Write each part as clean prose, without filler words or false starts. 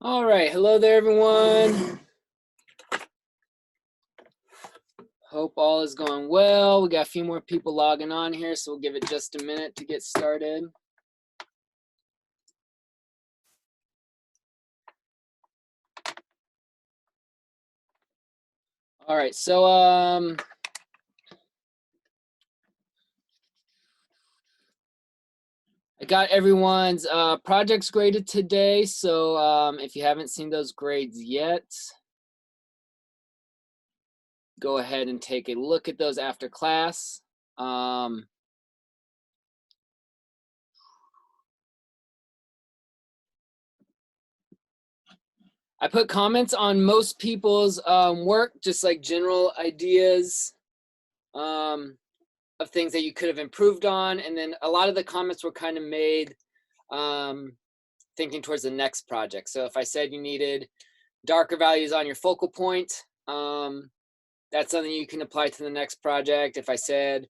All right, hello there, everyone. Hope all is going well. We got a few more people logging on here, so we'll give it just a minute to get started. All right, so I got everyone's projects graded today, so if you haven't seen those grades yet, go ahead and take a look at those after class. I put comments on most people's work, just like general ideas of things that you could have improved on. And then a lot of the comments were kind of made thinking towards the next project. So if I said you needed darker values on your focal point, that's something you can apply to the next project. If I said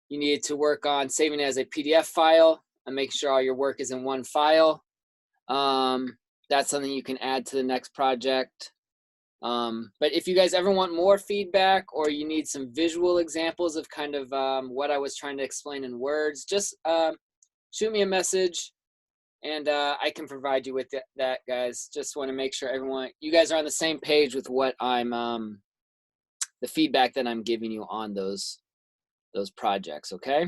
you needed to work on saving it as a PDF file and make sure all your work is in one file, that's something you can add to the next project. But if you guys ever want more feedback or you need some visual examples of kind of what I was trying to explain in words, just shoot me a message and I can provide you with that, guys. Just want to make sure you guys are on the same page with what I'm, the feedback that I'm giving you on those projects, okay?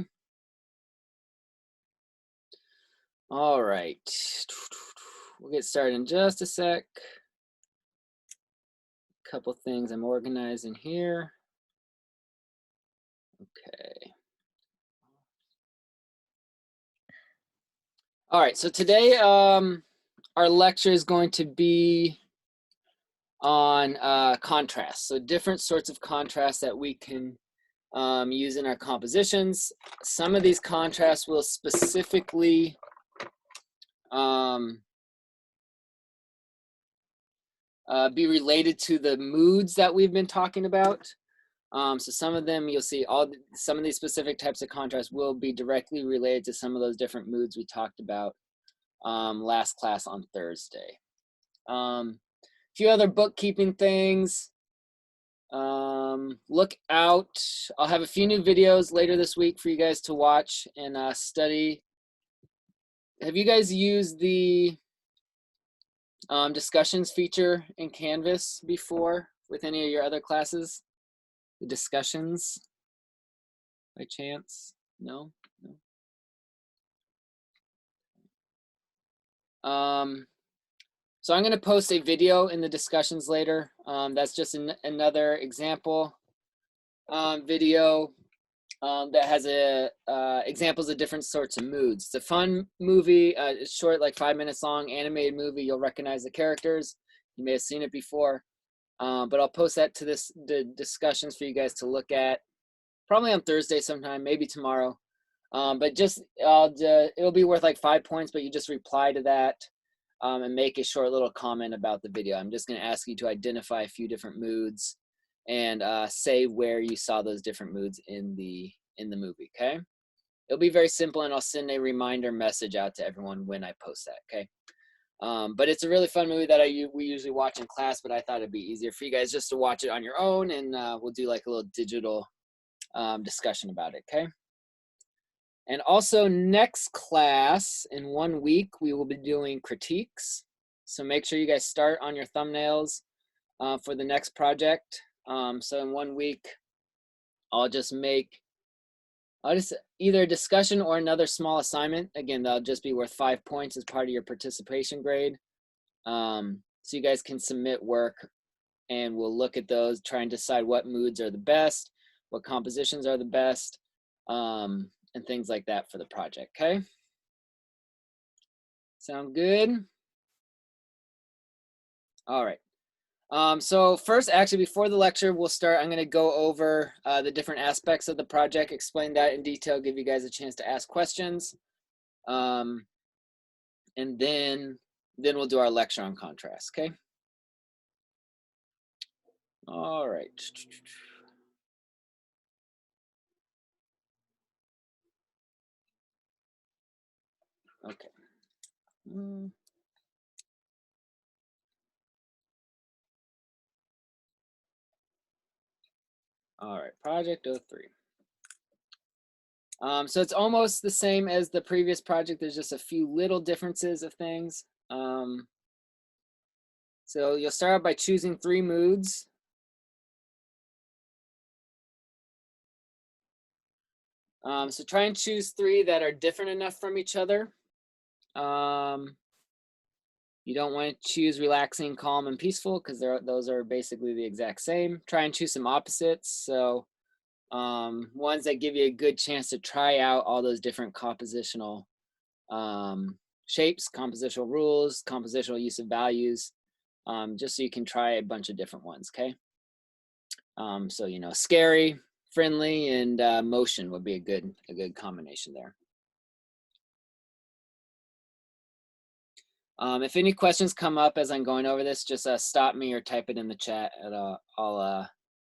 All right. We'll get started in just a sec. Couple things I'm organizing here. Okay. All right, so today our lecture is going to be on contrast. So different sorts of contrast that we can use in our compositions. Some of these contrasts will specifically be related to the moods that we've been talking about. So some of them you'll see some of these specific types of contrast will be directly related to some of those different moods we talked about last class on Thursday. A few other bookkeeping things. Look out. I'll have a few new videos later this week for you guys to watch and study. Have you guys used the discussions feature in Canvas before with any of your other classes? The discussions by chance? No? So I'm going to post a video in the discussions later. That's just another example video that has examples of different sorts of moods. It's a fun movie. It's short, like 5 minutes long, animated movie. You'll recognize the characters. You may have seen it before. But I'll post that to the discussions for you guys to look at. Probably on Thursday sometime, maybe tomorrow. But just it'll be worth like 5 points, but you just reply to that and make a short little comment about the video. I'm just going to ask you to identify a few different moods and say where you saw those different moods in the movie. Okay, it'll be very simple, and I'll send a reminder message out to everyone when I post that. Okay. But it's a really fun movie that we usually watch in class, but I thought it'd be easier for you guys just to watch it on your own, and we'll do like a little digital discussion about it. Okay. And also next class in 1 week, we will be doing critiques. So make sure you guys start on your thumbnails for the next project. So in 1 week, I'll just either a discussion or another small assignment. Again, that'll just be worth 5 points as part of your participation grade. So you guys can submit work and we'll look at those, try and decide what moods are the best, what compositions are the best, and things like that for the project, okay? Sound good? All right. So first, actually, before the lecture, I'm going to go over the different aspects of the project, explain that in detail, give you guys a chance to ask questions. And then we'll do our lecture on contrast, okay? All right. Okay. All right, project 03. So it's almost the same as the previous project. There's just a few little differences of things. So you'll start out by choosing 3 moods. So try and choose 3 that are different enough from each other. You don't want to choose relaxing, calm, and peaceful because those are basically the exact same. Try and choose some opposites. So ones that give you a good chance to try out all those different compositional shapes, compositional rules, compositional use of values, just so you can try a bunch of different ones, okay? So, you know, scary, friendly, and motion would be a good combination there. If any questions come up as I'm going over this, just stop me or type it in the chat, and I'll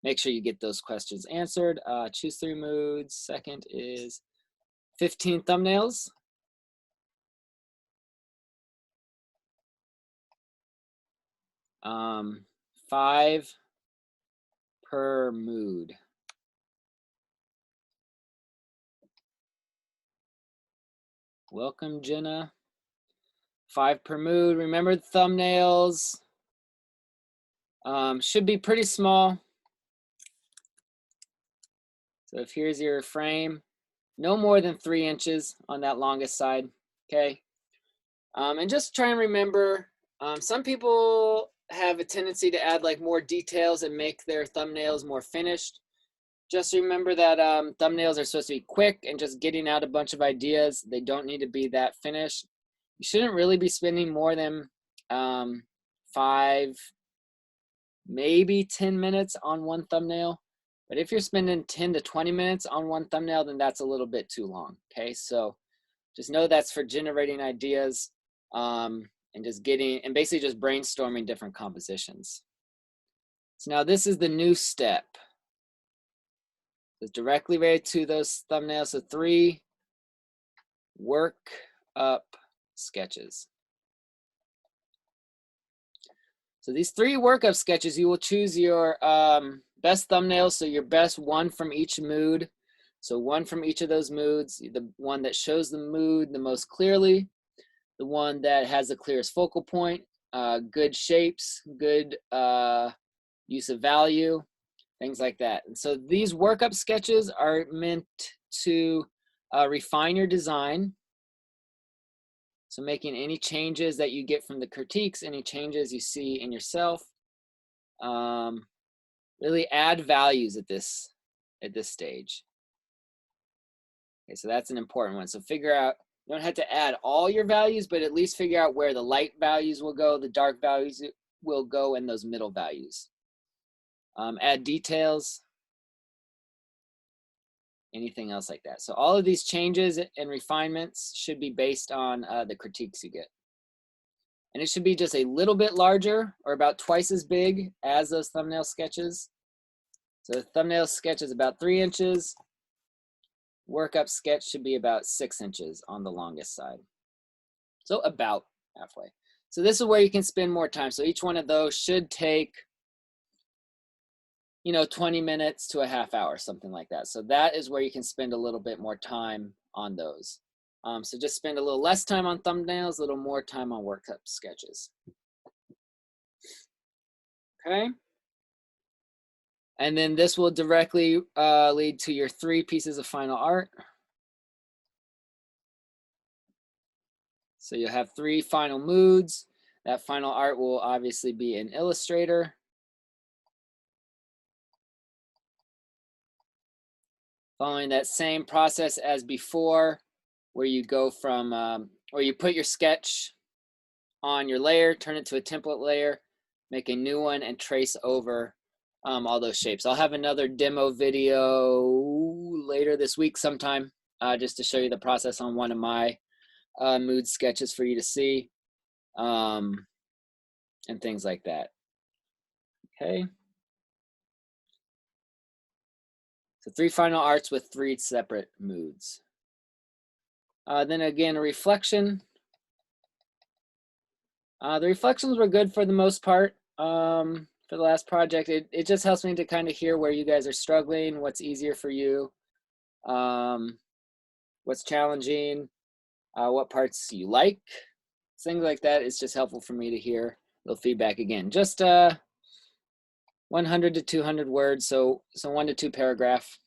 make sure you get those questions answered. Choose 3 moods. Second is 15 thumbnails. Um, 5 per mood. Welcome, Jenna. 5 per mood. Remember, the thumbnails should be pretty small. So if here's your frame, no more than 3 inches on that longest side, okay? And just try and remember, some people have a tendency to add like more details and make their thumbnails more finished. Just remember that thumbnails are supposed to be quick and just getting out a bunch of ideas. They don't need to be that finished. You shouldn't really be spending more than 5, maybe 10 minutes on one thumbnail. But if you're spending 10 to 20 minutes on one thumbnail, then that's a little bit too long, okay? So just know that's for generating ideas and just basically just brainstorming different compositions. So now this is the new step. It's directly related to those thumbnails. So 3 work up sketches. So these 3 workup sketches, you will choose your best thumbnails, so your best one from each mood. So 1 from each of those moods, the one that shows the mood the most clearly, the one that has the clearest focal point, good shapes, good use of value, things like that. And so these workup sketches are meant to refine your design. So making any changes that you get from the critiques, any changes you see in yourself, really add values at this stage. Okay, so that's an important one. So figure out, you don't have to add all your values, but at least figure out where the light values will go, the dark values will go, and those middle values. Add details, anything else like that. So all of these changes and refinements should be based on the critiques you get. And it should be just a little bit larger or about twice as big as those thumbnail sketches. So the thumbnail sketch is about 3 inches. Workup sketch should be about 6 inches on the longest side. So about halfway. So this is where you can spend more time. So each one of those should take, you know, 20 minutes to a half hour, something like that. So that is where you can spend a little bit more time on those. So just spend a little less time on thumbnails, a little more time on workup sketches. Okay. And then this will directly lead to your 3 pieces of final art. So you'll have 3 final moods. That final art will obviously be in Illustrator. Following that same process as before, where you go from, or you put your sketch on your layer, turn it to a template layer, make a new one, and trace over all those shapes. I'll have another demo video later this week sometime, just to show you the process on one of my mood sketches for you to see, and things like that. Okay. So 3 final arts with 3 separate moods. Then again, a reflection. The reflections were good for the most part. for the last project. It just helps me to kind of hear where you guys are struggling, what's easier for you, what's challenging, what parts you like, things like that. It's just helpful for me to hear a little feedback. Again, just 100 to 200 words, so 1 to 2 paragraph.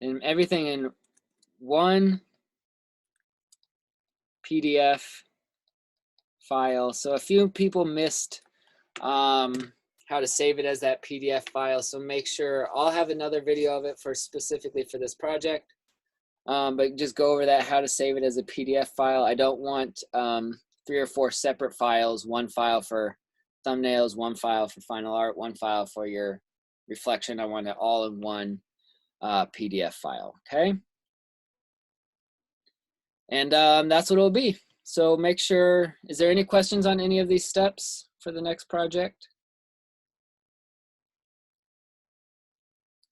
And everything in one PDF file. So a few people missed how to save it as that PDF file. So make sure I'll have another video of it for specifically for this project. But just go over that, how to save it as a PDF file. I don't want 3 or 4 separate files, one file for thumbnails, one file for final art, one file for your reflection. I want it all in one PDF file, okay? And that's what it'll be. So make sure, is there any questions on any of these steps for the next project?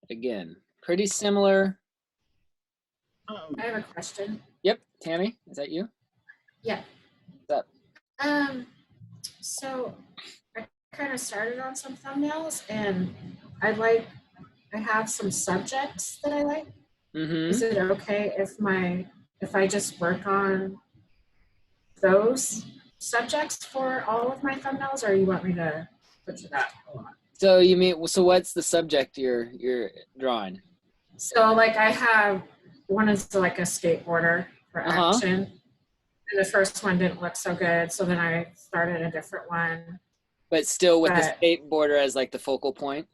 Again, pretty similar. I have a question. Yep, Tammy, is that you? Yeah. What's up? So I kind of started on some thumbnails, and I have some subjects that I like. Mm-hmm. Is it okay if I just work on those subjects for all of my thumbnails, or you want me to switch it up a lot? So you mean, so what's the subject you're drawing? So like I have one is like a skateboarder for action. And the first one didn't look so good, so then I started a different one. But still with the skateboarder as like the focal point?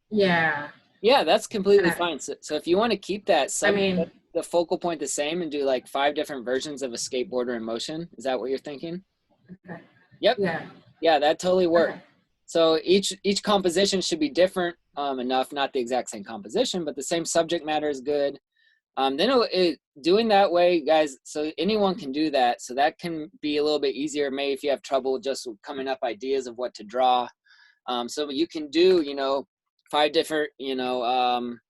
Yeah. Yeah, that's completely fine. So if you want to keep that the focal point the same and do like 5 different versions of a skateboarder in motion, is that what you're thinking? Okay. Yep. Yeah. Yeah, that totally works. Okay. So each composition should be different enough, not the exact same composition, but the same subject matter is good. Then doing that way, guys, so anyone can do that. So that can be a little bit easier, maybe if you have trouble just coming up ideas of what to draw. So you can do, 5 different,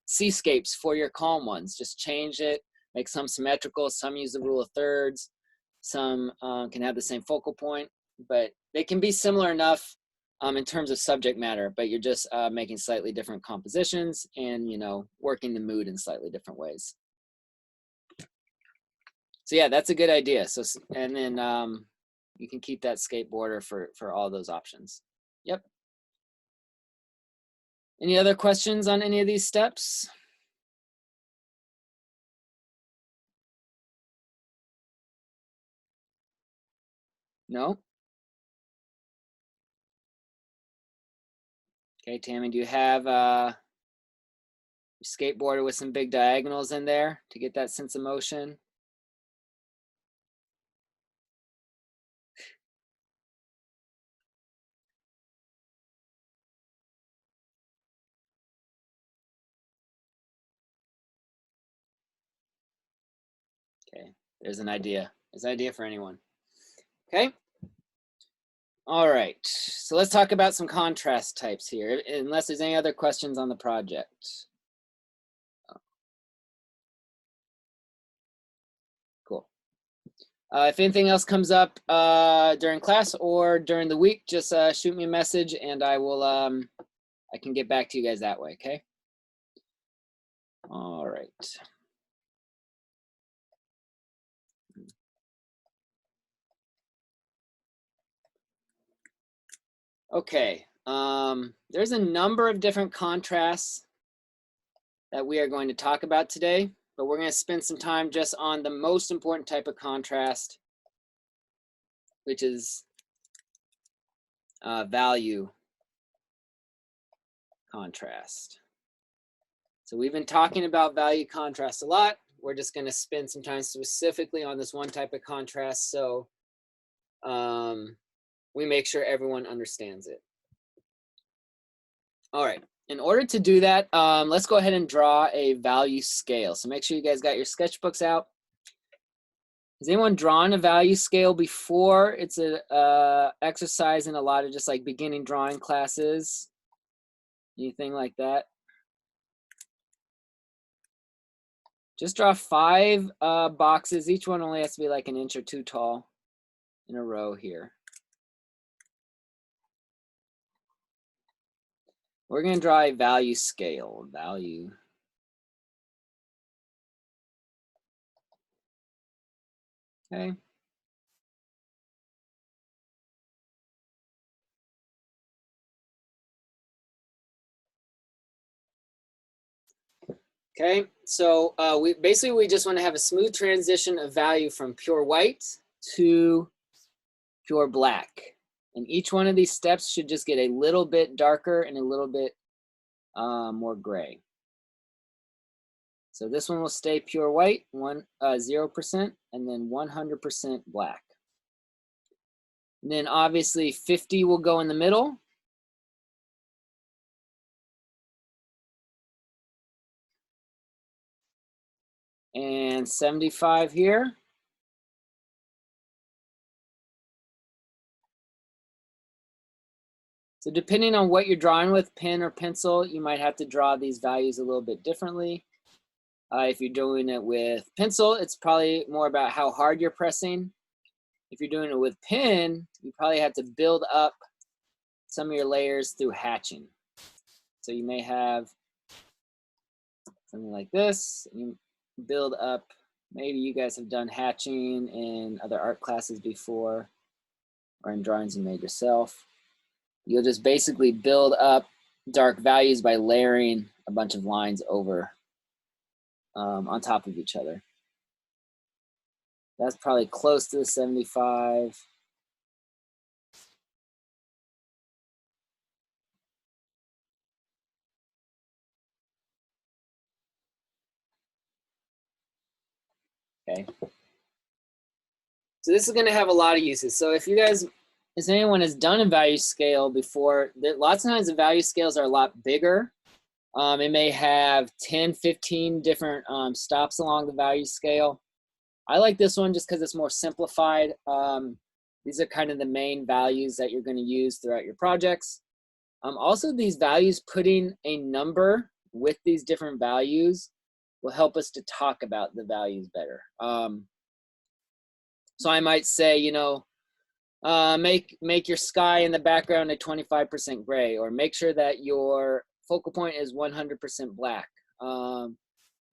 seascapes for your calm ones. Just change it, make some symmetrical, some use the rule of thirds, some can have the same focal point, but they can be similar enough in terms of subject matter, but you're just making slightly different compositions and, working the mood in slightly different ways. So yeah, that's a good idea. So, and then you can keep that skateboarder for all those options. Yep. Any other questions on any of these steps? No? Okay, Tammy, do you have a skateboarder with some big diagonals in there to get that sense of motion? Okay, there's an idea. There's an idea for anyone. Okay. All right, so let's talk about some contrast types here, unless there's any other questions on the project. Cool. If anything else comes up during class or during the week, just shoot me a message and I will, I can get back to you guys that way, okay? All right. Okay, there's a number of different contrasts that we are going to talk about today, but we're going to spend some time just on the most important type of contrast, which is value contrast. So we've been talking about value contrast a lot. We're just going to spend some time specifically on this one type of contrast, so we make sure everyone understands it. All right, in order to do that, let's go ahead and draw a value scale. So make sure you guys got your sketchbooks out. Has anyone drawn a value scale before? It's a exercise in a lot of just like beginning drawing classes, anything like that? Just draw 5 boxes. Each one only has to be like 1 inch or 2 tall in a row here. We're going to draw a value scale. Value. Okay. Okay, so we just want to have a smooth transition of value from pure white to pure black. And each one of these steps should just get a little bit darker and a little bit more gray. So this one will stay pure white, 0%, and then 100% black. And then obviously 50 will go in the middle. And 75 here. So depending on what you're drawing with, pen or pencil, you might have to draw these values a little bit differently. If you're doing it with pencil, it's probably more about how hard you're pressing. If you're doing it with pen, you probably have to build up some of your layers through hatching. So you may have something like this. You build up, maybe you guys have done hatching in other art classes before or in drawings you made yourself. You'll just basically build up dark values by layering a bunch of lines over on top of each other. That's probably close to the 75. Okay. So this is going to have a lot of uses. So if anyone has done a value scale before, lots of times the value scales are a lot bigger. It may have 10, 15 different stops along the value scale. I like this one just because it's more simplified. These are kind of the main values that you're going to use throughout your projects. Also, these values, putting a number with these different values will help us to talk about the values better. So I might say, make your sky in the background a 25% gray, or make sure that your focal point is 100% black.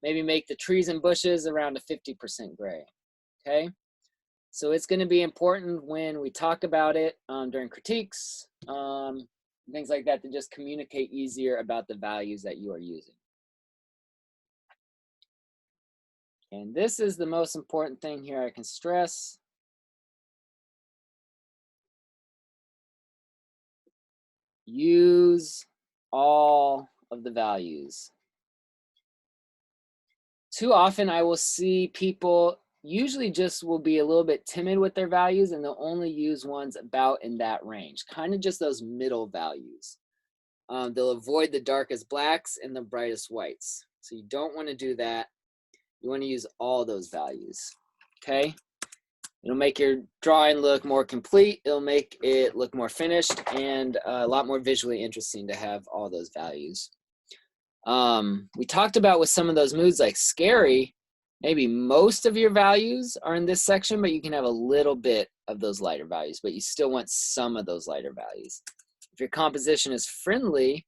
Maybe make the trees and bushes around a 50% gray, okay? So it's gonna be important when we talk about it during critiques, things like that, to just communicate easier about the values that you are using. And this is the most important thing here I can stress. Use all of the values. Too often I will see people usually just will be a little bit timid with their values, and they'll only use ones about in that range, kind of just those middle values. They'll avoid the darkest blacks and the brightest whites. So you don't want to do that. You want to use all those values, okay? It'll make your drawing look more complete. It'll make it look more finished and a lot more visually interesting to have all those values. We talked about with some of those moods like scary, maybe most of your values are in this section, but you can have a little bit of those lighter values, but you still want some of those lighter values. If your composition is friendly,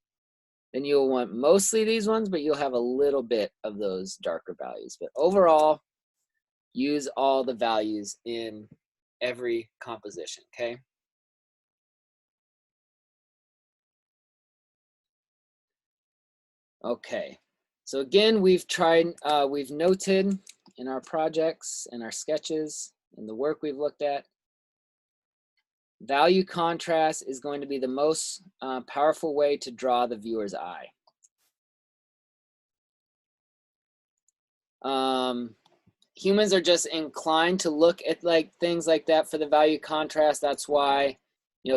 then you'll want mostly these ones, but you'll have a little bit of those darker values. But overall, use all the values in every composition, okay? Okay, so again, we've noted in our projects and our sketches and the work we've looked at, value contrast is going to be the most powerful way to draw the viewer's eye. Humans are just inclined to look at things like that for the value contrast. That's why,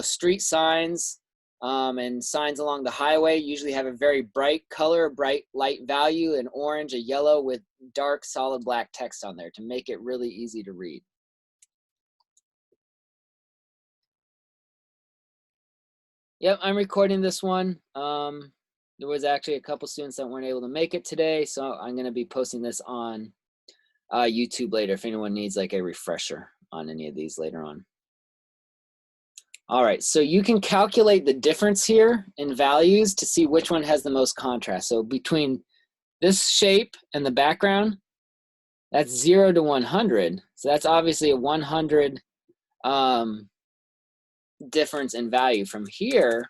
street signs and signs along the highway usually have a very bright color, bright light value, an orange, a yellow with dark solid black text on there to make it really easy to read. Yep, I'm recording this one. there was actually a couple students that weren't able to make it today, so I'm going to be posting this on YouTube later if anyone needs like a refresher on any of these later on. All right, so you can calculate the difference here in values to see which one has the most contrast. So between this shape and the background, that's 0 to 100. So that's obviously a 100 difference in value. From here,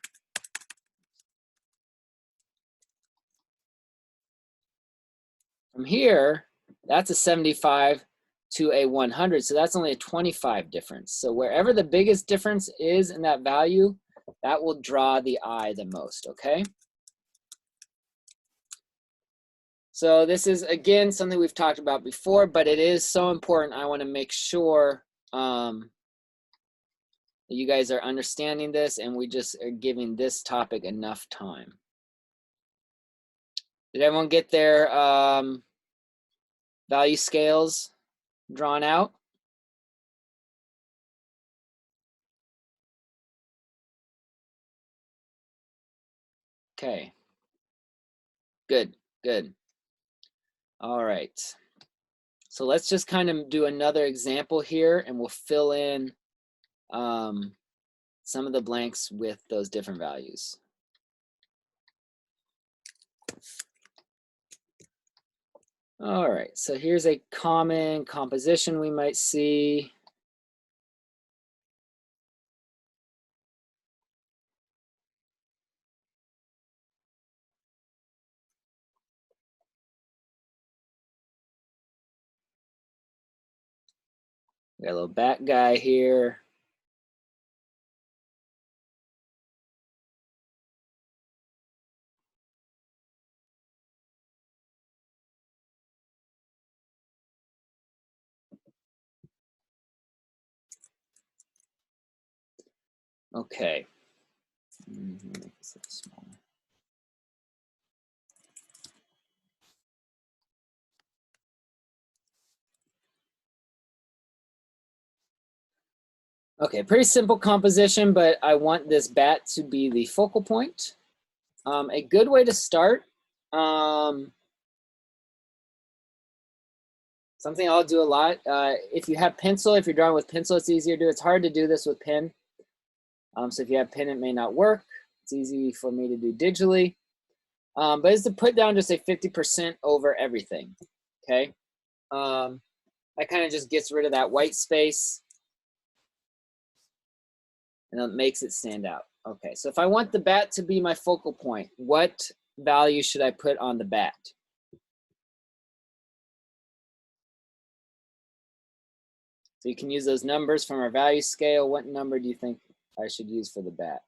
that's a 75 to a 100. So that's only a 25 difference. So wherever the biggest difference is in that value, that will draw the eye the most, okay? So this is, again, something we've talked about before, but it is so important. I want to make sure that you guys are understanding this and we just are giving this topic enough time. Did everyone get their value scales drawn out? Okay. Good, good. All right. So let's just kind of do another example here and we'll fill in some of the blanks with those different values. All right, so here's a common composition we might see. We got a little bat guy here. Okay. Make this a little smaller. Okay, pretty simple composition, but I want this bat to be the focal point. A good way to start, something I'll do a lot, if you have pencil, if you're drawing with pencil, it's easier to do. It's hard to do this with pen. So if you have pen, it may not work. It's easy for me to do digitally. But it's to put down just a 50% over everything, okay? That kind of just gets rid of that white space and it makes it stand out. Okay, so if I want the bat to be my focal point, what value should I put on the bat? So you can use those numbers from our value scale. What number do you think I should use for the bat?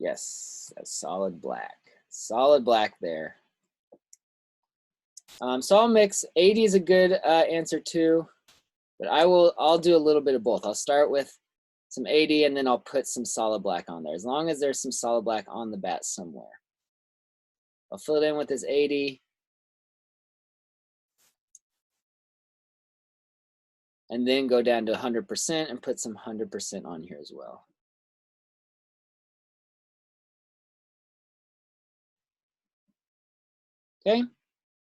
Yes, a solid black. Solid black there. So I'll mix. 80 is a good answer too, but I'll do a little bit of both. I'll start with some 80 and then I'll put some solid black on there, as long as there's some solid black on the bat somewhere. I'll fill it in with this 80. And then go down to 100% and put some 100% on here as well. Okay,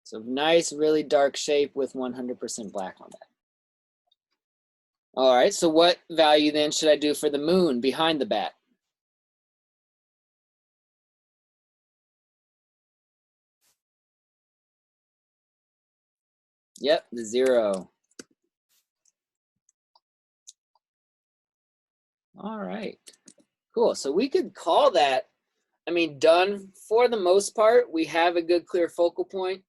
so nice, really dark shape with 100% black on that. All right, so what value then should I do for the moon behind the bat? Yep, the 0. All right, cool. So we could call that, I mean, done for the most part. We have a good clear focal point.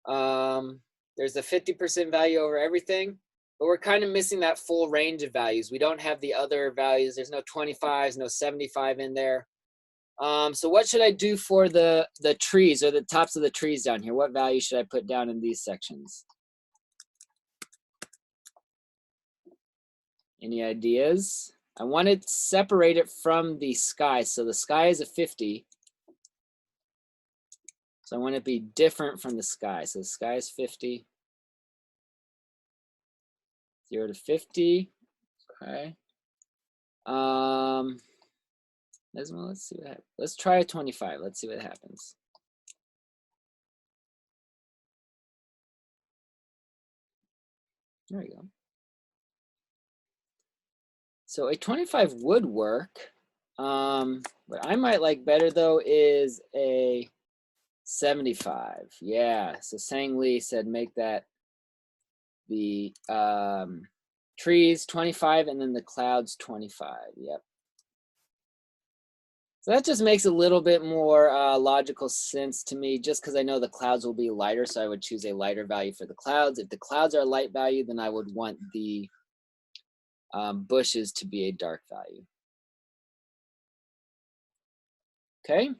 There's a 50% value over everything, but we're kind of missing that full range of values. We don't have the other values. There's no 25s, no 75 in there. So what should I do for the trees or the tops of the trees down here? What value should I put down in these sections? Any ideas? I want to separate it from the sky. So the sky is a 50. So I want it to be different from the sky. So the sky is 50. 0 to 50. Okay. Let's see what happens. Let's try a 25. Let's see what happens. There we go. So a 25 would work. What I might like better though is a 75. Yeah. So Sang Lee said make that the trees 25 and then the clouds 25. Yep. So that just makes a little bit more logical sense to me, just because I know the clouds will be lighter, so I would choose a lighter value for the clouds. If the clouds are a light value, then I would want the bushes to be a dark value. Okay.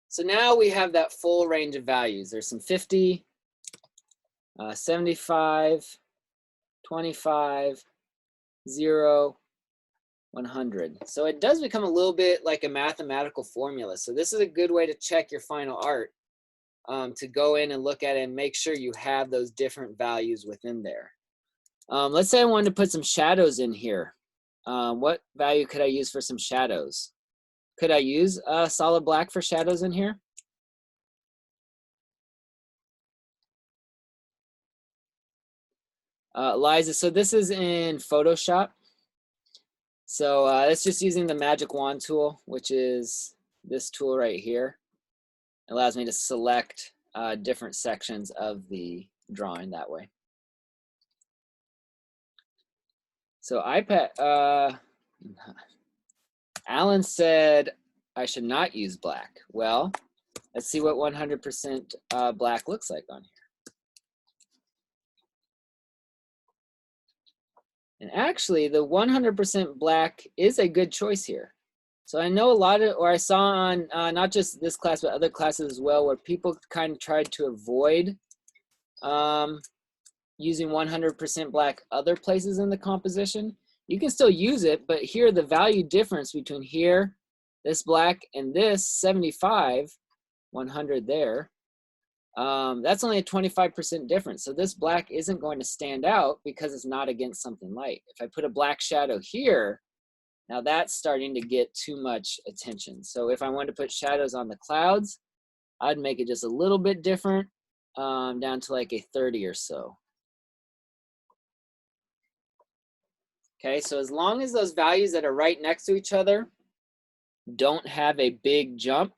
So now we have that full range of values. There's some 50, 75, 25, 0, 100. So it does become a little bit like a mathematical formula. So this is a good way to check your final art, to go in and look at it and make sure you have those different values within there. Let's say I wanted to put some shadows in here. What value could I use for some shadows? Could I use solid black for shadows in here? Liza, so this is in Photoshop. So it's just using the magic wand tool, which is this tool right here. It allows me to select different sections of the drawing that way. So iPad, Alan said I should not use black. Well, let's see what 100% black looks like on here. And actually, the 100% black is a good choice here. So I know a lot of, or I saw on not just this class, but other classes as well, where people kind of tried to avoid using 100% black other places in the composition. You can still use it, but here the value difference between here, this black, and this 75, 100 there, that's only a 25% difference. So this black isn't going to stand out because it's not against something light. If I put a black shadow here, now that's starting to get too much attention. So if I wanted to put shadows on the clouds, I'd make it just a little bit different, down to like a 30 or so. Okay, so as long as those values that are right next to each other don't have a big jump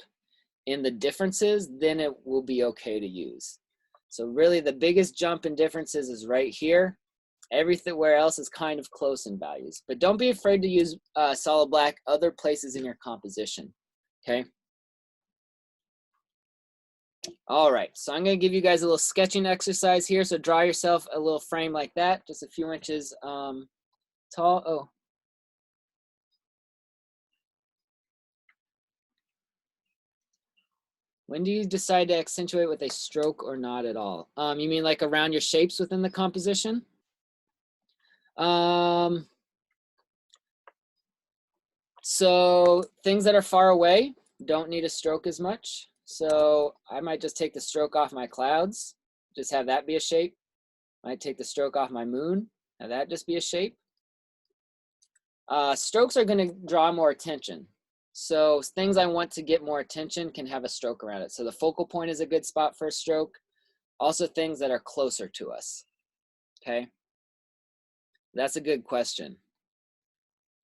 in the differences, then it will be okay to use. So really the biggest jump in differences is right here. Everywhere else is kind of close in values, but don't be afraid to use solid black other places in your composition, okay? All right, so I'm gonna give you guys a little sketching exercise here. So draw yourself a little frame like that, just a few inches tall. Oh. When do you decide to accentuate with a stroke or not at all? You mean like around your shapes within the composition? So things that are far away don't need a stroke as much. So I might just take the stroke off my clouds, just have that be a shape. Might take the stroke off my moon, have that just be a shape. Strokes are going to draw more attention. So things I want to get more attention can have a stroke around it. So the focal point is a good spot for a stroke. Also things that are closer to us, okay? That's a good question.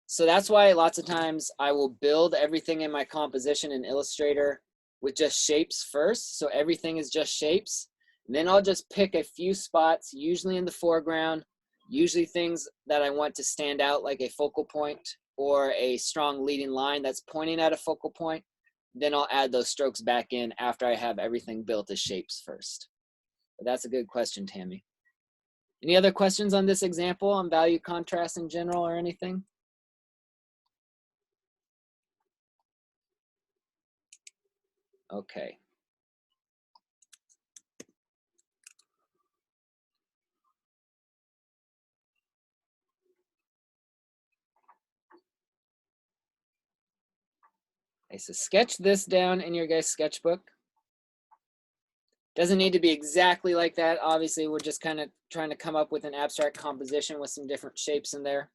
So that's why lots of times I will build everything in my composition in Illustrator with just shapes first. So everything is just shapes. And then I'll just pick a few spots, usually in the foreground, usually things that I want to stand out like a focal point or a strong leading line that's pointing at a focal point. Then I'll add those strokes back in after I have everything built as shapes first. But that's a good question, Tammy. Any other questions on this example on value contrast in general or anything? Okay. Okay, so sketch this down in your guys' sketchbook. Doesn't need to be exactly like that. Obviously, we're just kind of trying to come up with an abstract composition with some different shapes in there.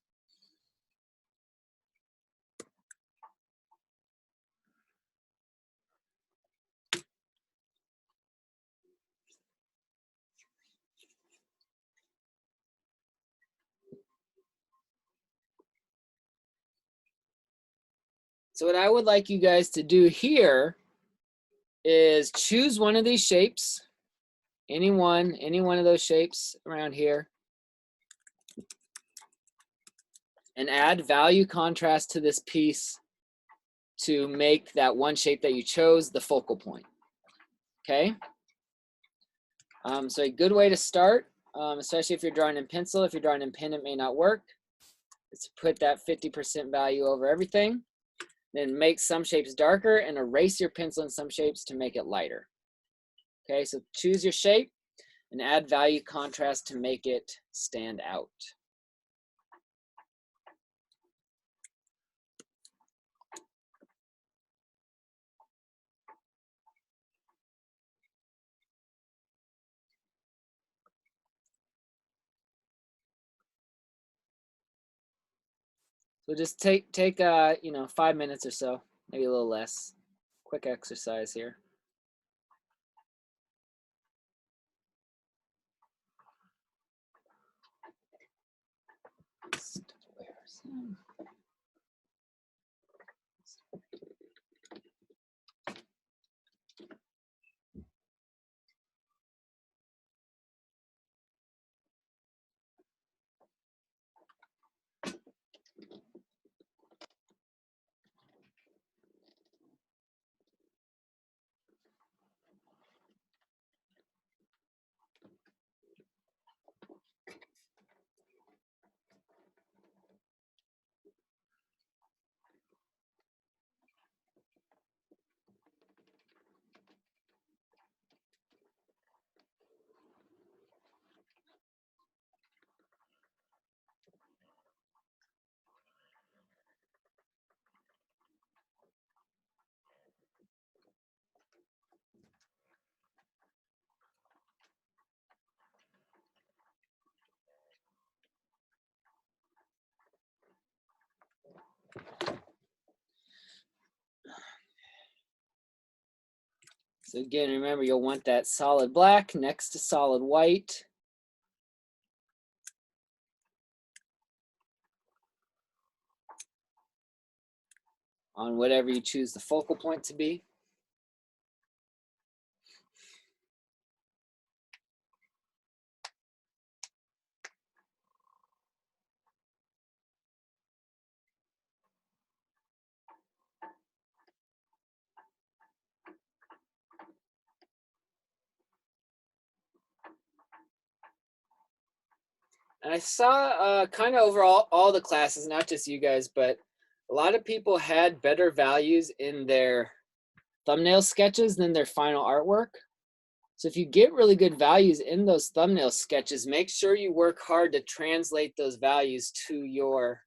So what I would like you guys to do here is choose one of these shapes, any one of those shapes around here, and add value contrast to this piece to make that one shape that you chose the focal point. Okay? So a good way to start, especially if you're drawing in pencil, if you're drawing in pen, it may not work, is to put that 50% value over everything. Then make some shapes darker and erase your pencil in some shapes to make it lighter. Okay, so choose your shape and add value contrast to make it stand out. So just take 5 minutes or so, maybe a little less. Quick exercise here. So again, remember, you'll want that solid black next to solid white. On whatever you choose the focal point to be. And I saw kind of overall all the classes, not just you guys, but a lot of people had better values in their thumbnail sketches than their final artwork. So if you get really good values in those thumbnail sketches, make sure you work hard to translate those values to your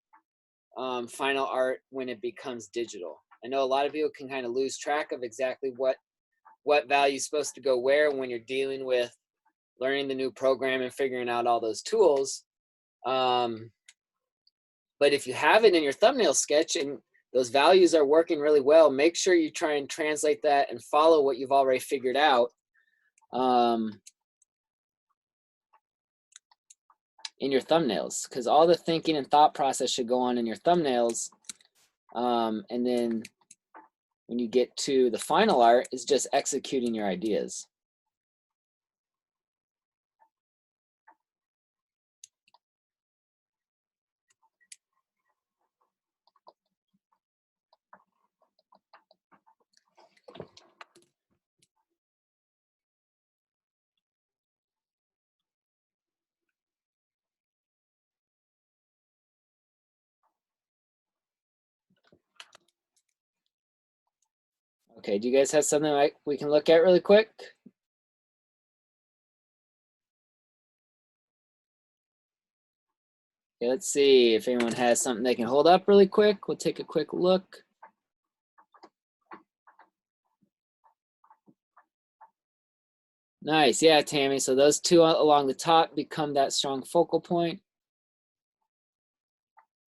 final art when it becomes digital. I know a lot of people can kind of lose track of exactly what value is supposed to go where when you're dealing with learning the new program and figuring out all those tools. But if you have it in your thumbnail sketch and those values are working really well, make sure you try and translate that and follow what you've already figured out in your thumbnails, because all the thinking and thought process should go on in your thumbnails. And then when you get to the final art, is just executing your ideas. Okay, do you guys have something we can look at really quick? Okay, let's see if anyone has something they can hold up really quick. We'll take a quick look. Nice, yeah, Tammy. So those two along the top become that strong focal point.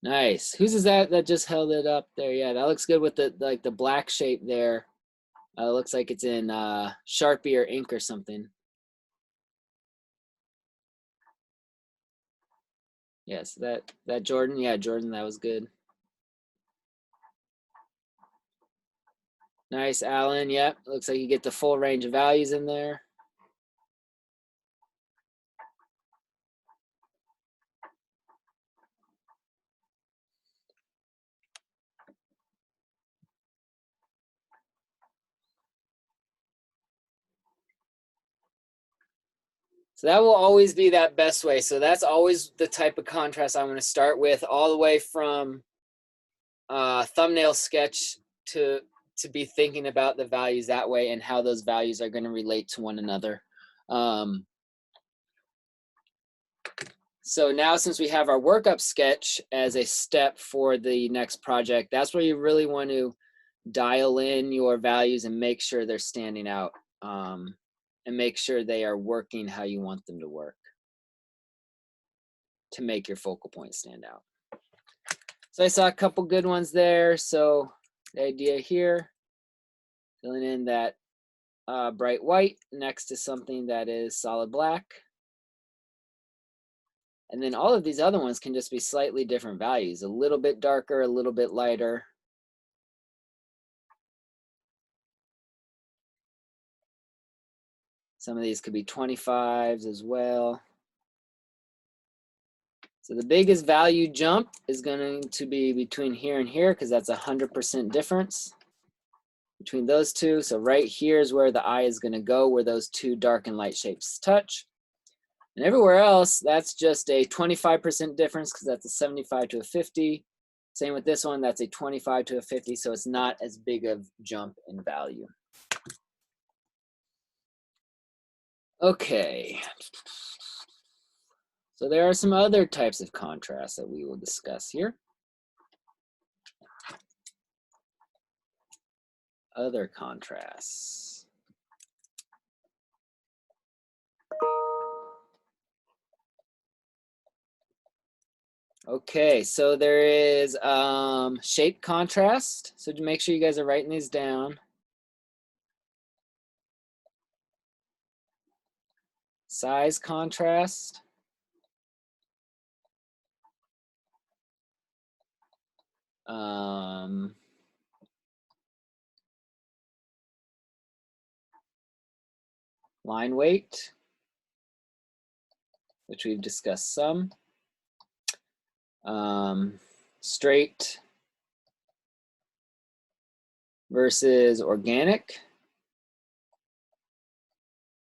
Nice. Whose is that just held it up there? Yeah, that looks good with the like the black shape there. Looks like it's in Sharpie or ink or something. Yes, that Jordan. Yeah, Jordan, that was good. Nice, Alan. Yep, looks like you get the full range of values in there. So that will always be that best way. So that's always the type of contrast I'm going to start with, all the way from thumbnail sketch to be thinking about the values that way and how those values are going to relate to one another. So now, since we have our workup sketch as a step for the next project, that's where you really want to dial in your values and make sure they're standing out, and make sure they are working how you want them to work to make your focal point stand out. So I saw a couple good ones there. So the idea here, filling in that bright white next to something that is solid black. And then all of these other ones can just be slightly different values, a little bit darker, a little bit lighter. Some of these could be 25s as well. So the biggest value jump is going to be between here and here, because that's 100% difference between those two. So right here is where the eye is going to go, where those two dark and light shapes touch. And everywhere else, that's just a 25% difference, because that's a 75 to a 50. Same with this one, that's a 25 to a 50, so it's not as big of jump in value. Okay. So there are some other types of contrast that we will discuss here. Other contrasts. Okay, so there is shape contrast. So to make sure you guys are writing these down. Size contrast. Line weight, which we've discussed some. Straight versus organic.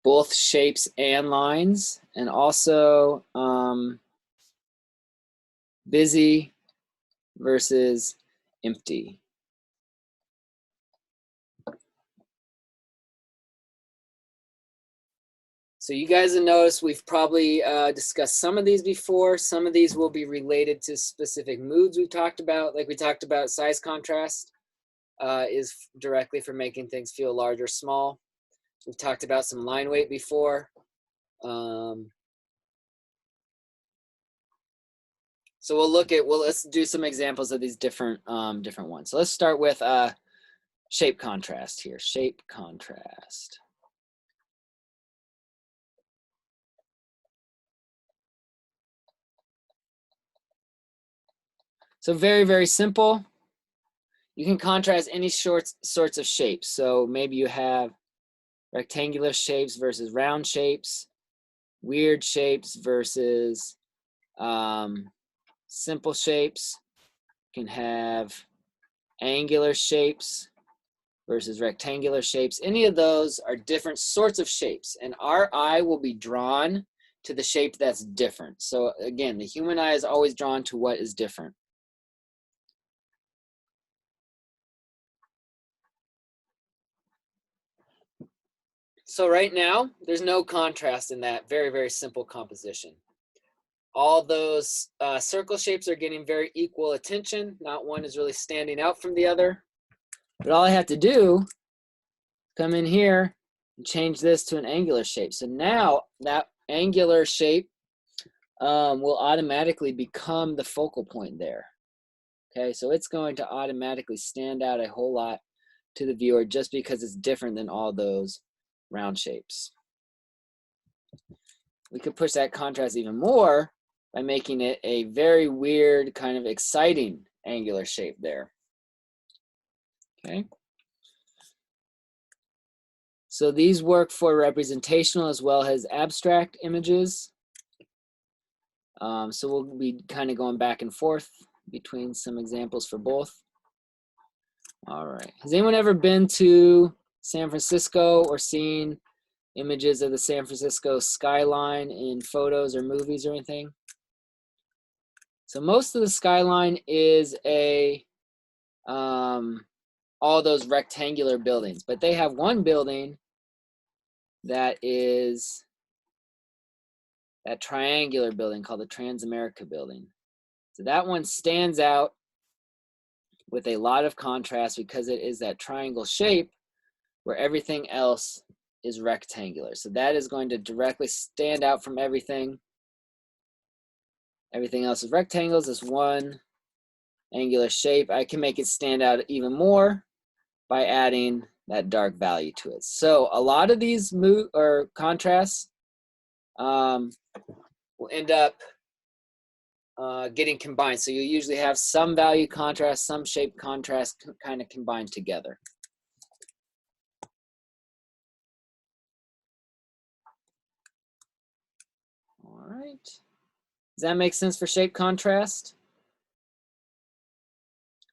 Both shapes and lines, and also busy versus empty. So you guys have noticed we've probably discussed some of these before. Some of these will be related to specific moods we've talked about. Like we talked about, size contrast is directly for making things feel large or small. We've talked about some line weight before. So let's do some examples of these different ones. So let's start with shape contrast here. Shape contrast. So very, very simple. You can contrast any sorts of shapes. So maybe you have rectangular shapes versus round shapes, weird shapes versus simple shapes. You can have angular shapes versus rectangular shapes. Any of those are different sorts of shapes, and our eye will be drawn to the shape that's different. So again, the human eye is always drawn to what is different. So right now, there's no contrast in that very, very simple composition. All those circle shapes are getting very equal attention. Not one is really standing out from the other. But all I have to do, come in here change this to an angular shape. So now that angular shape will automatically become the focal point there. Okay, so it's going to automatically stand out a whole lot to the viewer just because it's different than all those round shapes. We could push that contrast even more by making it a very weird, kind of exciting angular shape there. Okay. So these work for representational as well as abstract images. So we'll be kind of going back and forth between some examples for both. All right. Has anyone ever been to San Francisco or seen images of the San Francisco skyline in photos or movies or anything? So most of the skyline is all those rectangular buildings, but they have one building that is that triangular building called the Transamerica building. So that one stands out with a lot of contrast because it is that triangle shape where everything else is rectangular. So that is going to directly stand out from everything. Everything else is rectangles. This one angular shape, I can make it stand out even more by adding that dark value to it. So a lot of these contrasts will end up getting combined. So you usually have some value contrast, some shape contrast kind of combined together. All right. Does that make sense for shape contrast?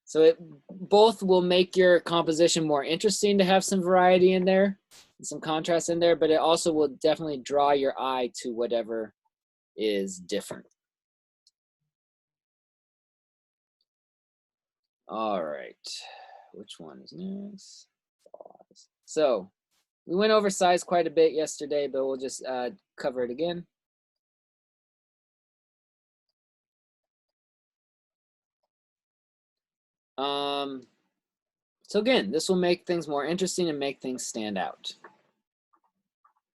So it both will make your composition more interesting to have some variety in there, and some contrast in there, but it also will definitely draw your eye to whatever is different. All right, which one is next? So we went over size quite a bit yesterday, but we'll just cover it again. So again, this will make things more interesting and make things stand out.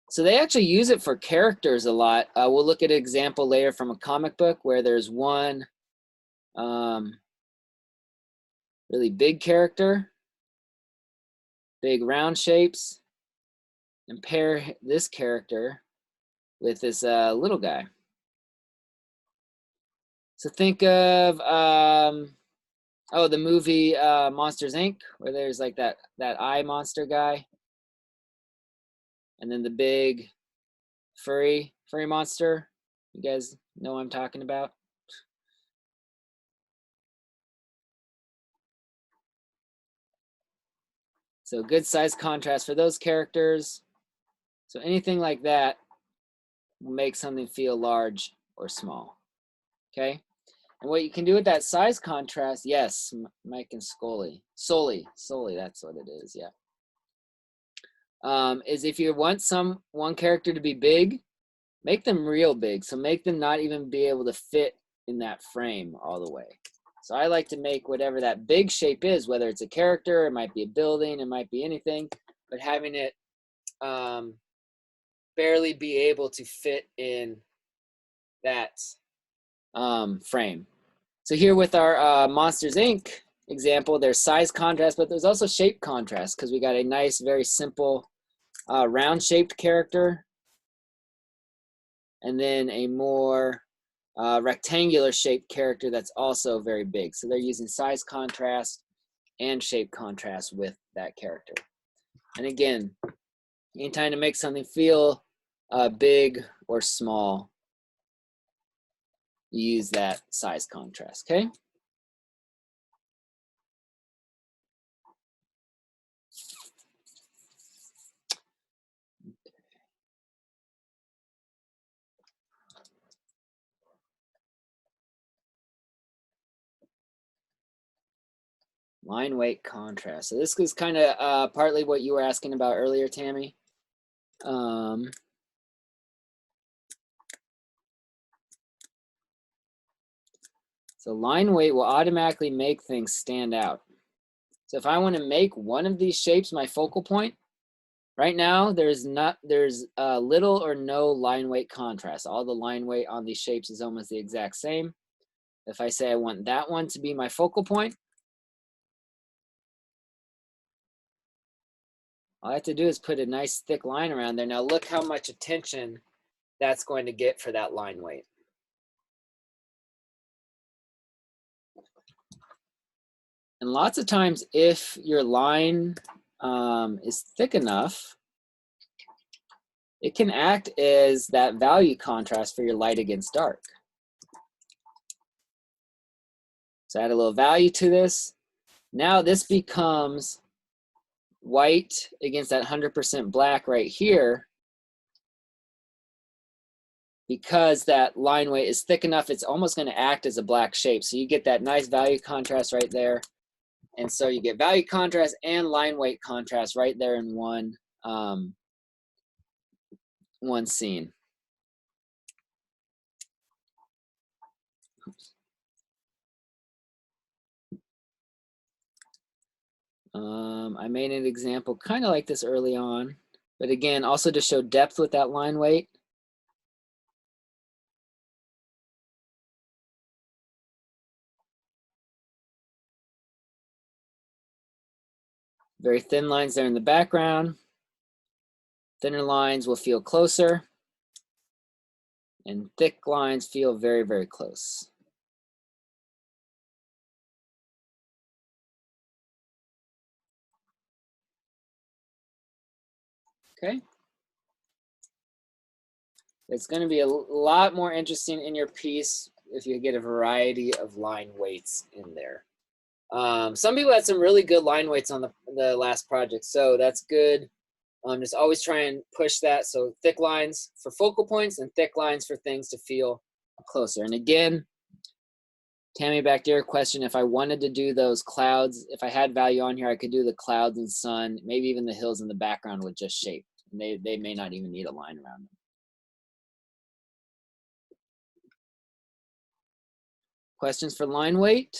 So they actually use it for characters a lot. We'll look at an example later from a comic book where there's one really big character, big round shapes, and pair this character with this little guy. So think of the movie Monsters Inc., where there's like that eye monster guy, and then the big furry monster. You guys know what I'm talking about? So good size contrast for those characters. So anything like that will make something feel large or small. Okay. And what you can do with that size contrast, yes, Mike and Scully, Sully, that's what it is, yeah. Is if you want one character to be big, make them real big. So make them not even be able to fit in that frame all the way. So I like to make whatever that big shape is, whether it's a character, it might be a building, it might be anything, but having it barely be able to fit in that frame. So here with our Monsters Inc. example, there's size contrast, but there's also shape contrast because we got a nice, very simple round shaped character and then a more rectangular shaped character that's also very big. So they're using size contrast and shape contrast with that character. And again, anytime to make something feel big or small, you use that size contrast, okay? Line weight contrast. So this is kind of partly what you were asking about earlier, Tammy. So line weight will automatically make things stand out. So if I want to make one of these shapes my focal point, Right now, there's little or no line weight contrast. All the line weight on these shapes is almost the exact same. If I say I want that one to be my focal point, all I have to do is put a nice thick line around there. Now look how much attention that's going to get for that line weight. And lots of times, if your line is thick enough, it can act as that value contrast for your light against dark. So add a little value to this. Now this becomes white against that 100% black right here. Because that line weight is thick enough, it's almost going to act as a black shape. So you get that nice value contrast right there. And so you get value contrast and line weight contrast right there in one scene. I made an example kind of like this early on, but again, also to show depth with that line weight. Very thin lines there in the background. Thinner lines will feel closer, and thick lines feel very, very close. Okay. It's going to be a lot more interesting in your piece if you get a variety of line weights in there. Some people had some really good line weights on the last project, so that's good. Just always try and push that. So thick lines for focal points and thick lines for things to feel closer. And again, Tammy, back to your question, if I wanted to do those clouds, if I had value on here, I could do the clouds and sun, maybe even the hills in the background with just shape. They may not even need a line around them. Questions for line weight?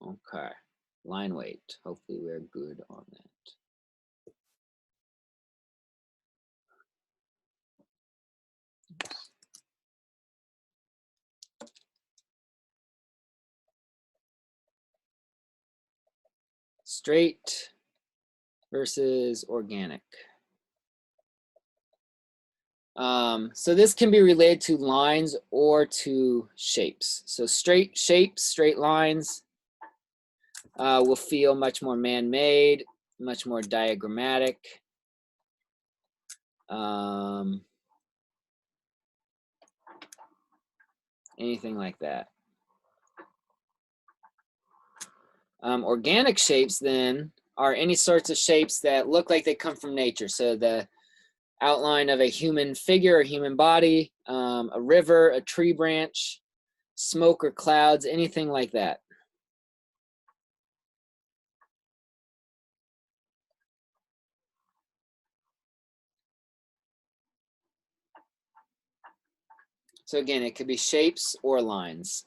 Okay, line weight. Hopefully we're good on that. Straight versus organic. So this can be related to lines or to shapes. So straight shapes, straight lines will feel much more man-made, much more diagrammatic. Anything like that. Organic shapes then are any sorts of shapes that look like they come from nature. So the outline of a human figure, a human body, a river, a tree branch, smoke or clouds, anything like that. So again, it could be shapes or lines.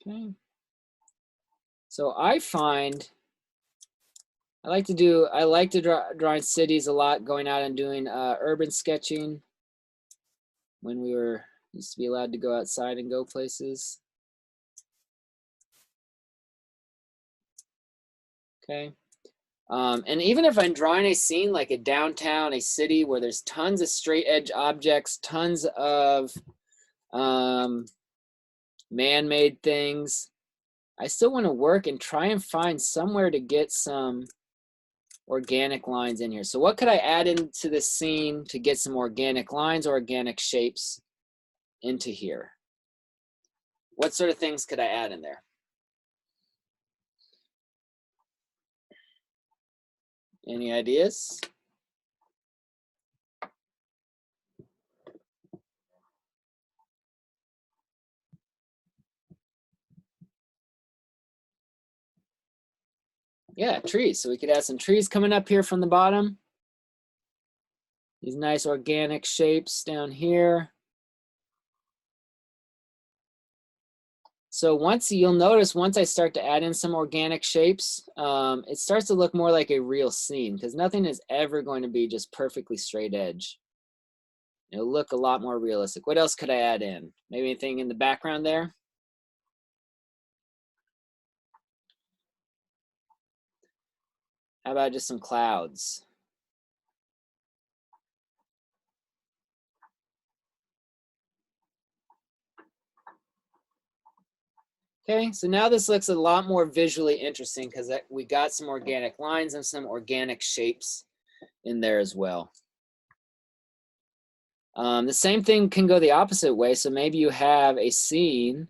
Okay. So I find I like to draw in cities a lot, going out and doing urban sketching when we used to be allowed to go outside and go places. Okay. And even if I'm drawing a scene like a downtown, a city where there's tons of straight edge objects, tons of man-made things, I still want to work and try and find somewhere to get some organic lines in here. So what could I add into this scene to get some organic lines or organic shapes into here? What sort of things could I add in there? Any ideas? Yeah, trees. So we could add some trees coming up here from the bottom. These nice organic shapes down here. So you'll notice once I start to add in some organic shapes, it starts to look more like a real scene because nothing is ever going to be just perfectly straight edge. It'll look a lot more realistic. What else could I add in? Maybe anything in the background there? How about just some clouds? Okay, so now this looks a lot more visually interesting because we got some organic lines and some organic shapes in there as well. The same thing can go the opposite way. So maybe you have a scene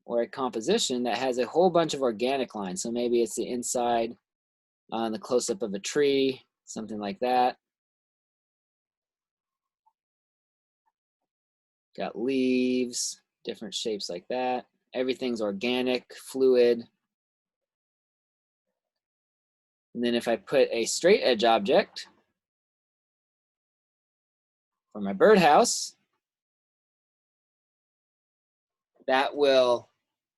or a composition that has a whole bunch of organic lines. So maybe it's the inside on the close-up of a tree, something like that. Got leaves, different shapes like that. Everything's organic, fluid. And then if I put a straight edge object for my birdhouse, that will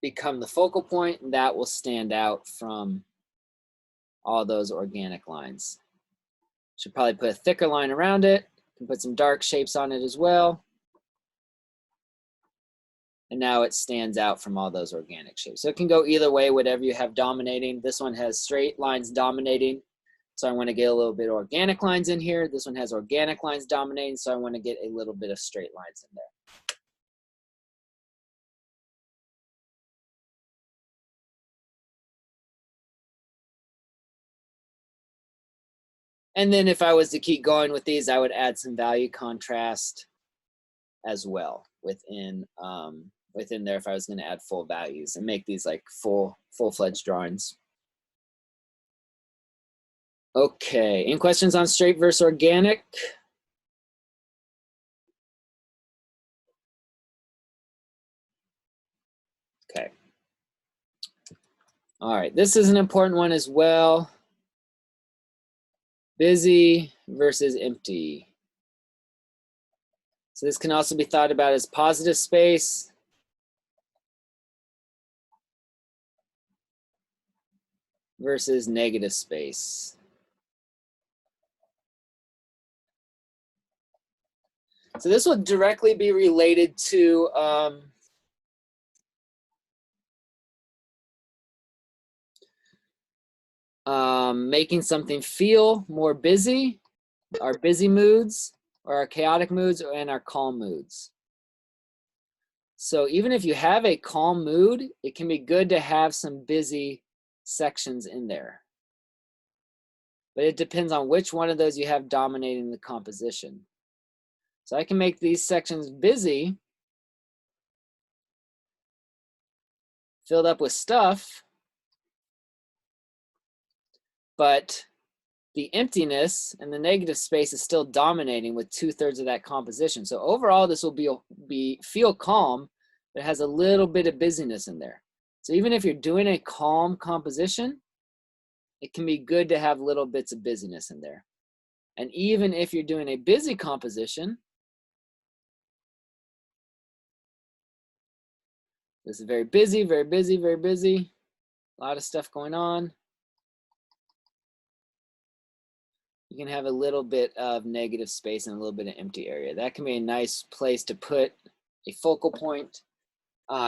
become the focal point and that will stand out from all those organic lines. Should probably put a thicker line around it. Can put some dark shapes on it as well. And now it stands out from all those organic shapes. So it can go either way, whatever you have dominating. This one has straight lines dominating. So I want to get a little bit of organic lines in here. This one has organic lines dominating. So I want to get a little bit of straight lines in there. And then if I was to keep going with these, I would add some value contrast as well within there if I was going to add full values and make these like full-fledged drawings. Okay, any questions on straight versus organic? Okay. All right, this is an important one as well. Busy versus empty. So this can also be thought about as positive space versus negative space. So this will directly be related to making something feel more busy, our busy moods, or our chaotic moods, and our calm moods. So even if you have a calm mood, it can be good to have some busy sections in there. But it depends on which one of those you have dominating the composition. So I can make these sections busy, filled up with stuff, but the emptiness and the negative space is still dominating with 2/3 of that composition. So overall, this will feel calm, but it has a little bit of busyness in there. So even if you're doing a calm composition, it can be good to have little bits of busyness in there. And even if you're doing a busy composition, this is very busy, very busy, very busy. A lot of stuff going on. You can have a little bit of negative space and a little bit of empty area. That can be a nice place to put a focal point.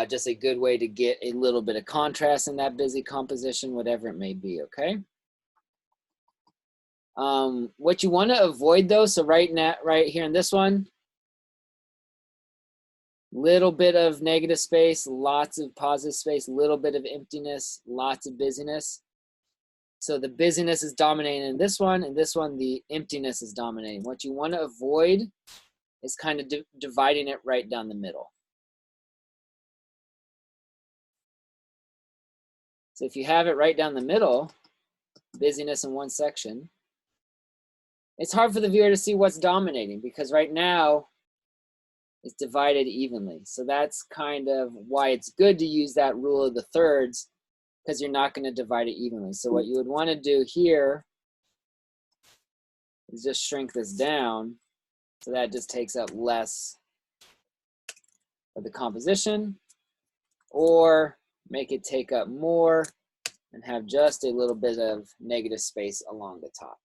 Just a good way to get a little bit of contrast in that busy composition, whatever it may be, okay? What you want to avoid though, so right here in this one, little bit of negative space, lots of positive space, little bit of emptiness, lots of busyness. So the busyness is dominating in this one, and this one, the emptiness is dominating. What you want to avoid is kind of dividing it right down the middle. So if you have it right down the middle, busyness in one section, it's hard for the viewer to see what's dominating because right now it's divided evenly. So that's kind of why it's good to use that rule of the thirds, because you're not going to divide it evenly. So what you would want to do here is just shrink this down. So that just takes up less of the composition, or make it take up more and have just a little bit of negative space along the top.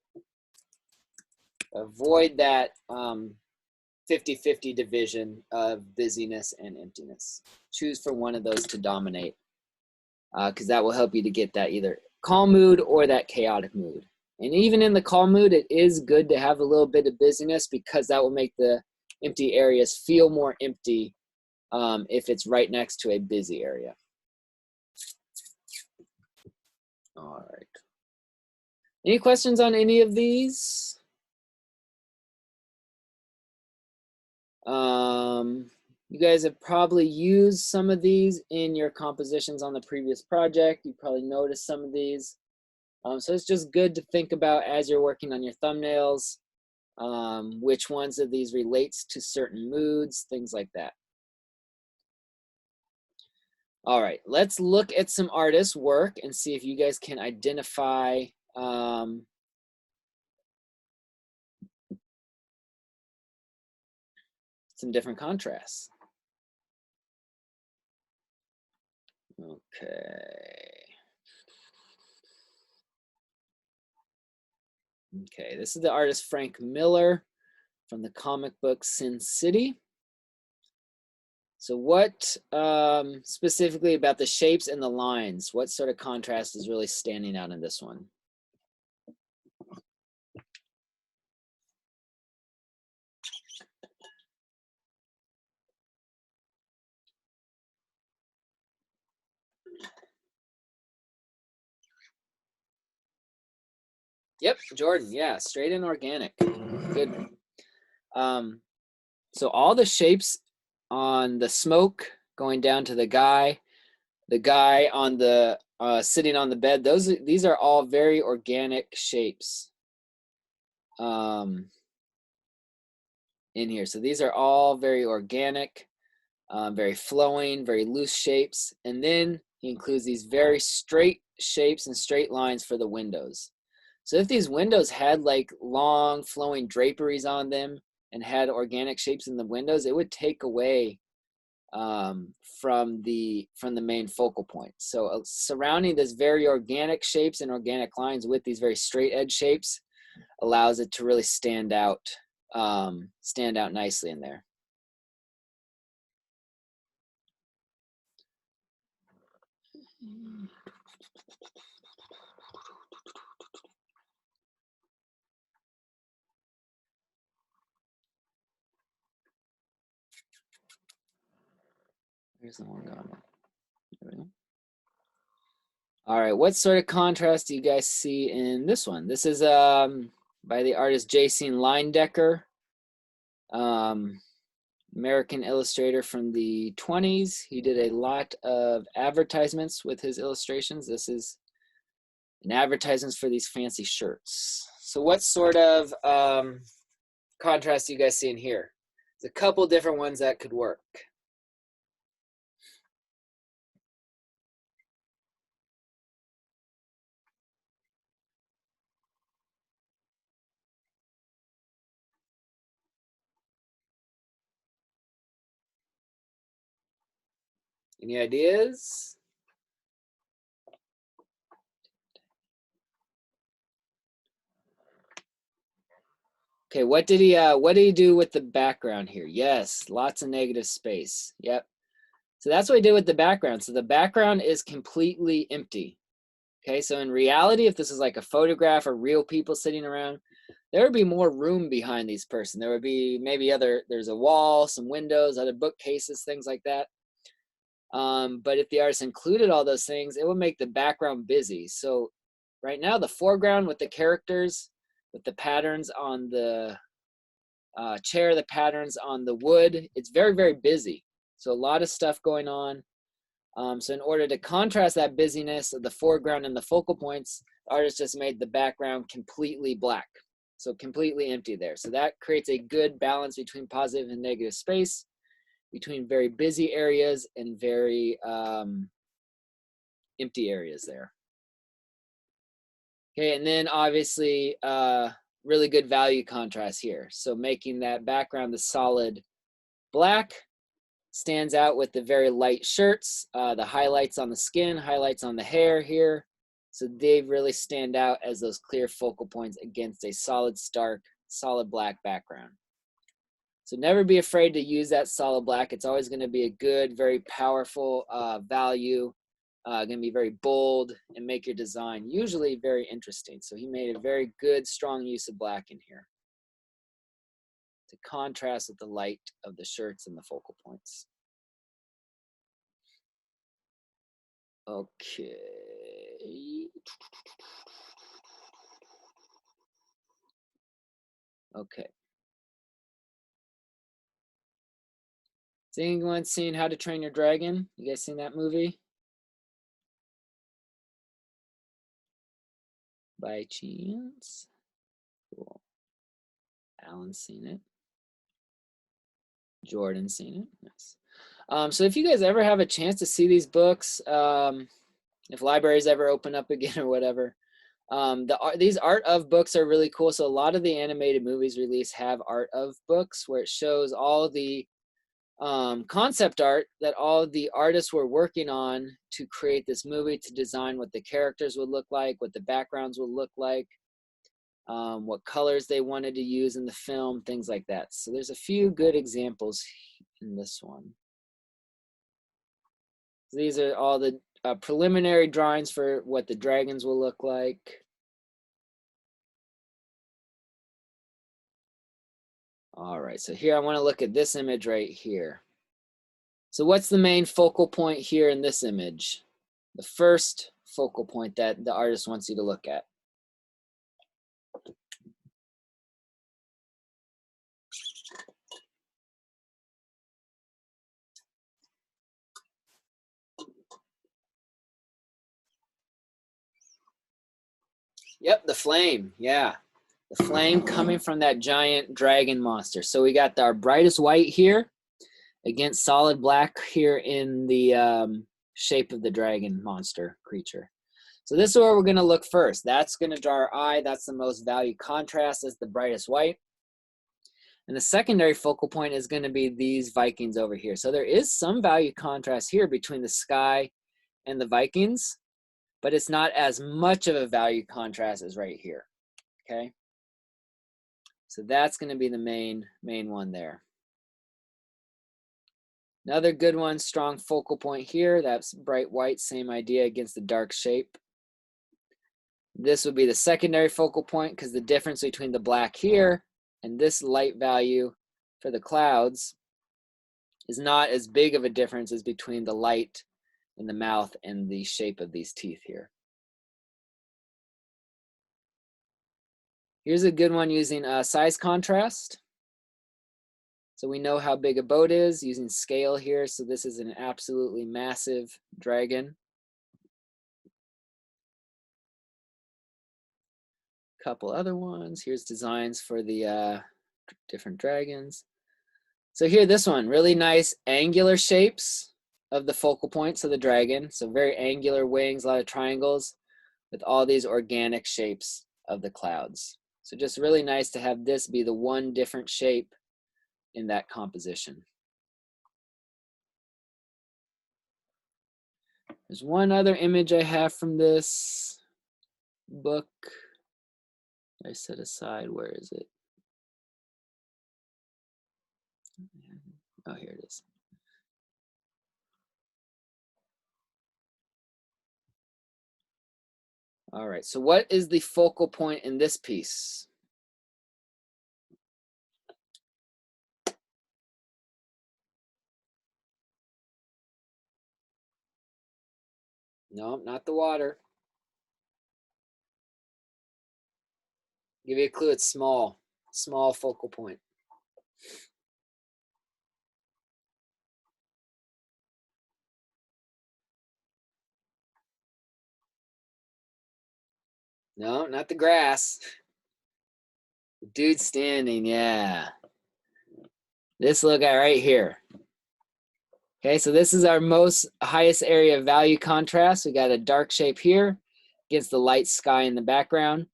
Avoid that 50-50 division of busyness and emptiness. Choose for one of those to dominate, because that will help you to get that either calm mood or that chaotic mood. And even in the calm mood, it is good to have a little bit of busyness, because that will make the empty areas feel more empty if it's right next to a busy area. All right. Any questions on any of these? You guys have probably used some of these in your compositions on the previous project. You probably noticed some of these. So it's just good to think about as you're working on your thumbnails, which ones of these relates to certain moods, things like that. All right, let's look at some artists' work and see if you guys can identify some different contrasts. Okay. Okay, this is the artist Frank Miller from the comic book Sin City. So what specifically about the shapes and the lines, what sort of contrast is really standing out in this one? Yep, Jordan, yeah, straight and organic. Good. So all the shapes on the smoke going down to the guy on the sitting on the bed, these are all very organic shapes in here. So these are all very organic, very flowing, very loose shapes. And then he includes these very straight shapes and straight lines for the windows. So if these windows had like long flowing draperies on them and had organic shapes in the windows, it would take away from the main focal point. So surrounding this very organic shapes and organic lines with these very straight edge shapes allows it to really stand out nicely in there. Here's the one going. There we go. All right, what sort of contrast do you guys see in this one? This is by the artist Jacene Leyendecker, American illustrator from the 20s. He did a lot of advertisements with his illustrations. This is an advertisement for these fancy shirts. So what sort of contrast do you guys see in here? There's a couple different ones that could work. Any ideas? Okay, what did he do with the background here? Yes, lots of negative space. Yep. So that's what he did with the background. So the background is completely empty. Okay, so in reality, if this is like a photograph or real people sitting around, there would be more room behind these person. There would be maybe there's a wall, some windows, other bookcases, things like that. But if the artist included all those things, it would make the background busy. So right now, the foreground with the characters, with the patterns on the chair, the patterns on the wood, it's very, very busy. So a lot of stuff going on. So in order to contrast that busyness of the foreground and the focal points, the artist just made the background completely black. So completely empty there. So that creates a good balance between positive and negative space, between very busy areas and very empty areas there. Okay, and then obviously really good value contrast here. So making that background the solid black stands out with the very light shirts, the highlights on the skin, highlights on the hair here. So they really stand out as those clear focal points against a solid, stark, solid black background. So never be afraid to use that solid black. It's always going to be a good, very powerful value, going to be very bold and make your design usually very interesting. So he made a very good, strong use of black in here to contrast with the light of the shirts and the focal points. Okay. Okay. Has anyone seen How to Train Your Dragon? You guys seen that movie? By chance? Cool. Alan's seen it. Jordan's seen it. Nice. So if you guys ever have a chance to see these books, if libraries ever open up again or whatever, these art of books are really cool. So a lot of the animated movies released have art of books where it shows all the concept art that all the artists were working on to create this movie, to design what the characters would look like, what the backgrounds would look like, what colors they wanted to use in the film, things like that. So there's a few good examples in this one. So these are all the preliminary drawings for what the dragons will look like. All right, so here I want to look at this image right here. So what's the main focal point here in this image? The first focal point that the artist wants you to look at. Yep, the flame, yeah. The flame coming from that giant dragon monster. So we got our brightest white here against solid black here in the shape of the dragon monster creature. So this is where we're gonna look first. That's gonna draw our eye. That's the most value contrast, is the brightest white. And the secondary focal point is gonna be these Vikings over here. So there is some value contrast here between the sky and the Vikings, but it's not as much of a value contrast as right here, okay? So that's gonna be the main one there. Another good one, strong focal point here. That's bright white, same idea against the dark shape. This would be the secondary focal point because the difference between the black here and this light value for the clouds is not as big of a difference as between the light in the mouth and the shape of these teeth here. Here's a good one using size contrast. So we know how big a boat is using scale here. So this is an absolutely massive dragon. Couple other ones. Here's designs for the different dragons. So here, this one, really nice angular shapes of the focal points of the dragon. So very angular wings, a lot of triangles with all these organic shapes of the clouds. So just really nice to have this be the one different shape in that composition. There's one other image I have from this book. I set aside, where is it? Oh, here it is. All right, so what is the focal point in this piece? No, not the water. Give you a clue, it's small focal point. No, not the grass. The dude standing, yeah. This little guy right here. Okay, so this is our most highest area of value contrast. We got a dark shape here against the light sky in the background.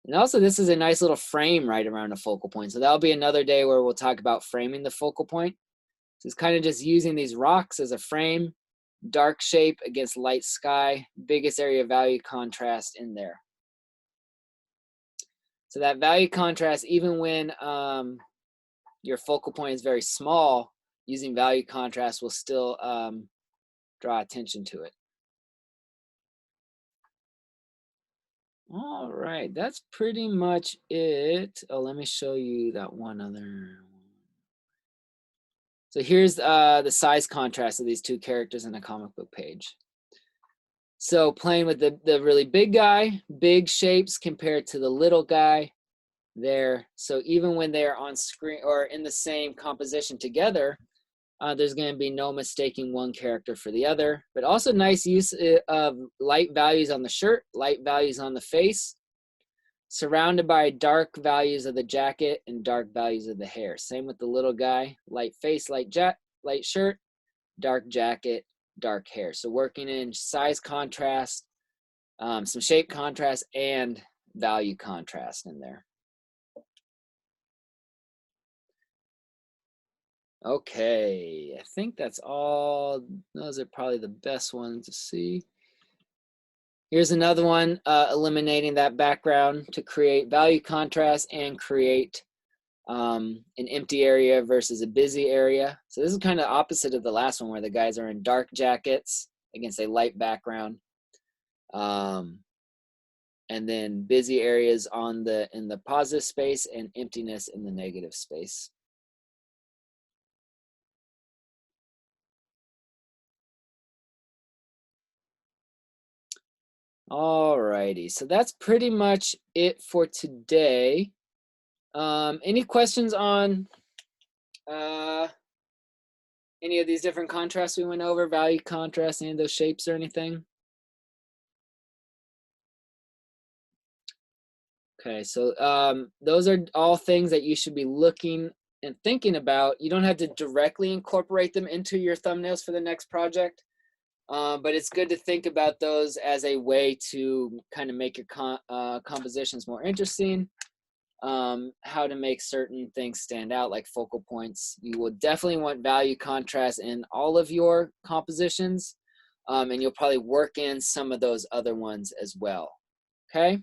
And also this is a nice little frame right around the focal point. So that'll be another day where we'll talk about framing the focal point. So it's kind of just using these rocks as a frame, dark shape against light sky, biggest area of value contrast in there. So that value contrast, even when your focal point is very small, using value contrast will still draw attention to it. All right, that's pretty much it. Oh, let me show you that one other. So here's the size contrast of these two characters in a comic book page. So playing with the really big guy, big shapes compared to the little guy there. So even when they're on screen or in the same composition together, there's going to be no mistaking one character for the other. But also nice use of light values on the shirt, light values on the face, surrounded by dark values of the jacket and dark values of the hair. Same with the little guy, light face, light shirt, dark jacket, dark hair. So working in size contrast, some shape contrast, and value contrast in there. Okay, I think that's all. Those are probably the best ones to see. Here's another one, eliminating that background to create value contrast and create an empty area versus a busy area. So this is kind of opposite of the last one where the guys are in dark jackets against a light background. And then busy areas in the positive space and emptiness in the negative space. Alrighty, so that's pretty much it for today. Any questions on any of these different contrasts we went over, value contrast, any of those shapes or anything? Okay, so those are all things that you should be looking and thinking about. You don't have to directly incorporate them into your thumbnails for the next project, but it's good to think about those as a way to kind of make your compositions more interesting. How to make certain things stand out, like focal points. You will definitely want value contrast in all of your compositions, and you'll probably work in some of those other ones as well. Okay.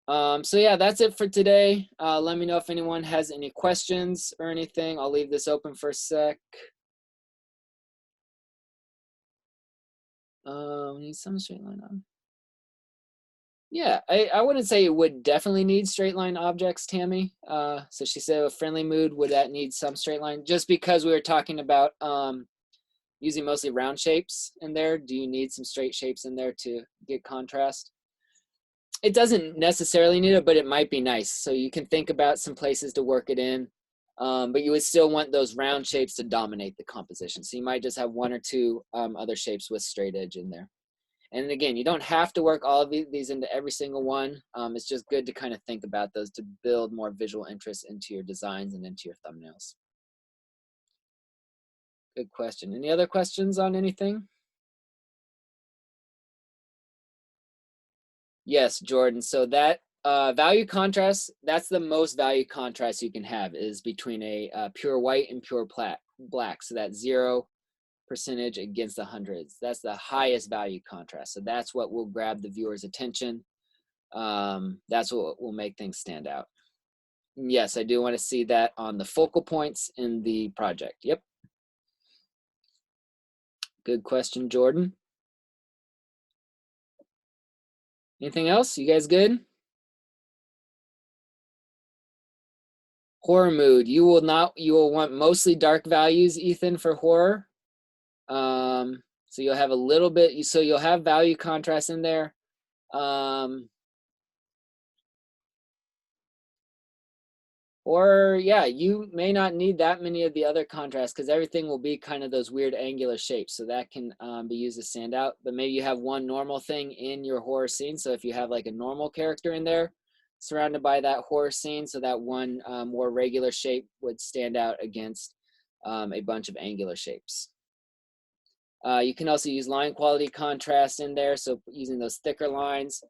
So yeah, that's it for today. Let me know if anyone has any questions or anything. I'll leave this open for a sec. We need some straight line on. Yeah, I wouldn't say it would definitely need straight line objects, Tammy. So she said a friendly mood, would that need some straight line? Just because we were talking about using mostly round shapes in there, do you need some straight shapes in there to get contrast? It doesn't necessarily need it, but it might be nice. So you can think about some places to work it in, but you would still want those round shapes to dominate the composition. So you might just have one or two other shapes with straight edge in there. And again, you don't have to work all of these into every single one. It's just good to kind of think about those to build more visual interest into your designs and into your thumbnails. Good question. Any other questions on anything? Yes, Jordan. So that value contrast, that's the most value contrast you can have, is between a pure white and pure black. So that 0% against the hundreds. That's the highest value contrast. So that's what will grab the viewer's attention. That's what will make things stand out. Yes, I do want to see that on the focal points in the project. Yep. Good question, Jordan. Anything else? You guys good? Horror mood. You will want mostly dark values, Ethan, for horror. So you'll have a little bit, so you'll have value contrast in there. Or yeah, you may not need that many of the other contrasts because everything will be kind of those weird angular shapes. So that can be used to stand out. But maybe you have one normal thing in your horror scene. So if you have like a normal character in there surrounded by that horror scene, so that one more regular shape would stand out against a bunch of angular shapes. You can also use line quality contrast in there. So using those thicker lines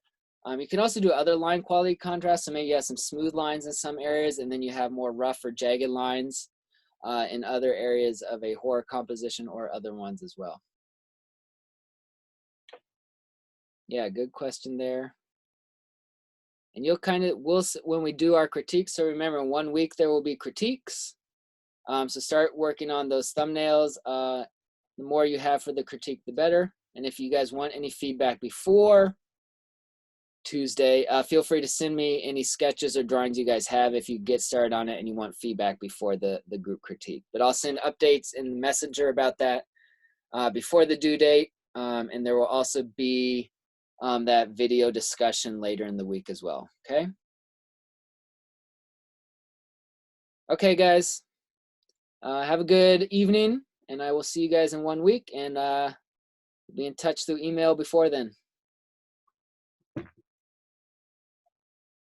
You can also do other line quality contrast. So maybe you have some smooth lines in some areas, and then you have more rough or jagged lines in other areas of a horror composition or other ones as well. Yeah, good question there. And you'll kind of, when we do our critiques, so remember, in 1 week there will be critiques. So start working on those thumbnails. The more you have for the critique, the better. And if you guys want any feedback before Tuesday, feel free to send me any sketches or drawings you guys have if you get started on it and you want feedback before the group critique. But I'll send updates in Messenger about that before the due date. And there will also be that video discussion later in the week as well, okay? Okay, guys. Have a good evening, and I will see you guys in 1 week, and be in touch through email before then.